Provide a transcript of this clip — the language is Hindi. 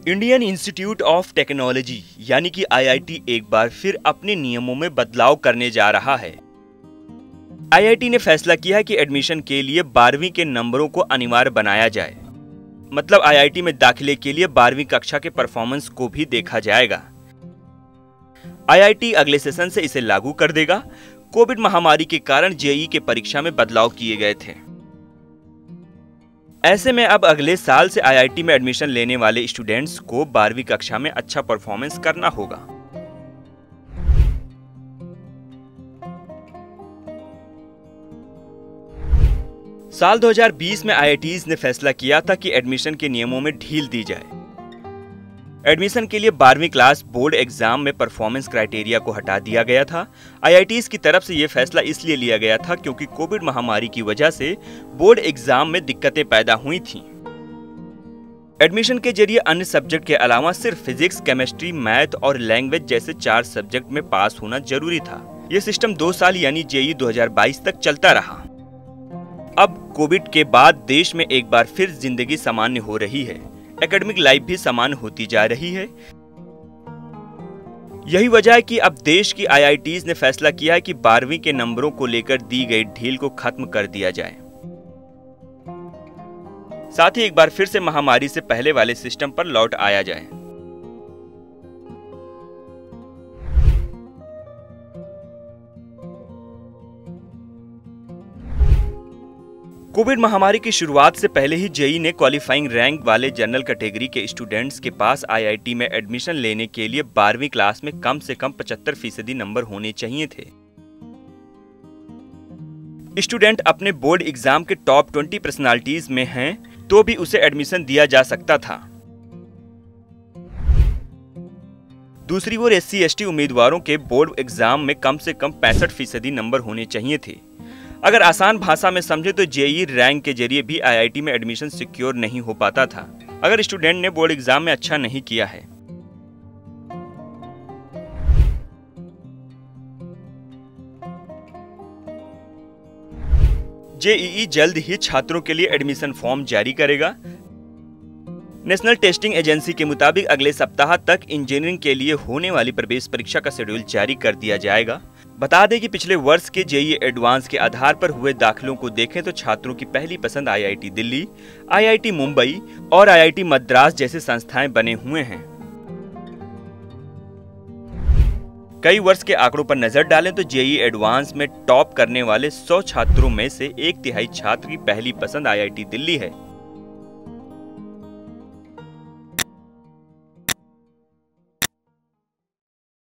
इंडियन इंस्टीट्यूट ऑफ टेक्नोलॉजी यानी कि आईआईटी एक बार फिर अपने नियमों में बदलाव करने जा रहा है। आईआईटी ने फैसला किया है कि एडमिशन के लिए 12वीं के नंबरों को अनिवार्य बनाया जाए। मतलब आईआईटी में दाखिले के लिए 12वीं कक्षा के परफॉर्मेंस को भी देखा जाएगा। आईआईटी अगले सेशन से इसे लागू कर देगा। कोविड महामारी के कारण जेईई के परीक्षा में बदलाव किए गए थे। ऐसे में अब अगले साल से आईआईटी में एडमिशन लेने वाले स्टूडेंट्स को 12वीं कक्षा में अच्छा परफॉर्मेंस करना होगा। साल 2020 में आईआईटीज ने फैसला किया था कि एडमिशन के नियमों में ढील दी जाए। एडमिशन के लिए 12वीं क्लास बोर्ड एग्जाम में परफॉर्मेंस क्राइटेरिया को हटा दिया गया था। आईआईटीज की तरफ से यह फैसला इसलिए लिया गया था क्योंकि कोविड महामारी की वजह से बोर्ड एग्जाम में दिक्कतें पैदा हुई थीं। एडमिशन के जरिए अन्य सब्जेक्ट के अलावा सिर्फ फिजिक्स, केमिस्ट्री, मैथ और लैंग्वेज जैसे 4 सब्जेक्ट में पास होना जरूरी था। यह सिस्टम 2 साल यानी जेईई 2022 तक चलता रहा। अब कोविड के बाद देश में एक बार फिर जिंदगी सामान्य हो रही है। एकेडमिक लाइफ भी समान होती जा रही है। यही वजह है कि अब देश की आईआईटीज ने फैसला किया है कि 12वीं के नंबरों को लेकर दी गई ढील को खत्म कर दिया जाए। साथ ही एक बार फिर से महामारी से पहले वाले सिस्टम पर लौट आया जाए। कोविड महामारी की शुरुआत से पहले ही जेईई ने क्वालिफाइंग रैंक वाले जनरल कैटेगरी के स्टूडेंट्स के पास आईआईटी में एडमिशन लेने के लिए 12वीं क्लास में कम से कम 75% नंबर होने चाहिए थे। स्टूडेंट अपने बोर्ड एग्जाम के टॉप 20 पर्सनालिटीज में हैं तो भी उसे एडमिशन दिया जा सकता था। दूसरी ओर एससी एसटी उम्मीदवारों के बोर्ड एग्जाम में कम से कम 65% नंबर होने चाहिए थे। अगर आसान भाषा में समझे तो जेईई रैंक के जरिए भी आईआईटी में एडमिशन सिक्योर नहीं हो पाता था अगर स्टूडेंट ने बोर्ड एग्जाम में अच्छा नहीं किया है। जेईई जल्द ही छात्रों के लिए एडमिशन फॉर्म जारी करेगा। नेशनल टेस्टिंग एजेंसी के मुताबिक अगले सप्ताह तक इंजीनियरिंग के लिए होने वाली प्रवेश परीक्षा का शेड्यूल जारी कर दिया जाएगा। बता दें कि पिछले वर्ष के जेईई एडवांस के आधार पर हुए दाखिलों को देखें तो छात्रों की पहली पसंद आईआईटी दिल्ली, आईआईटी मुंबई और आईआईटी मद्रास जैसे संस्थाएं बने हुए हैं। कई वर्ष के आंकड़ों पर नजर डालें तो जेईई एडवांस में टॉप करने वाले 100 छात्रों में से 1/3 छात्र की पहली पसंद आईआईटी दिल्ली है।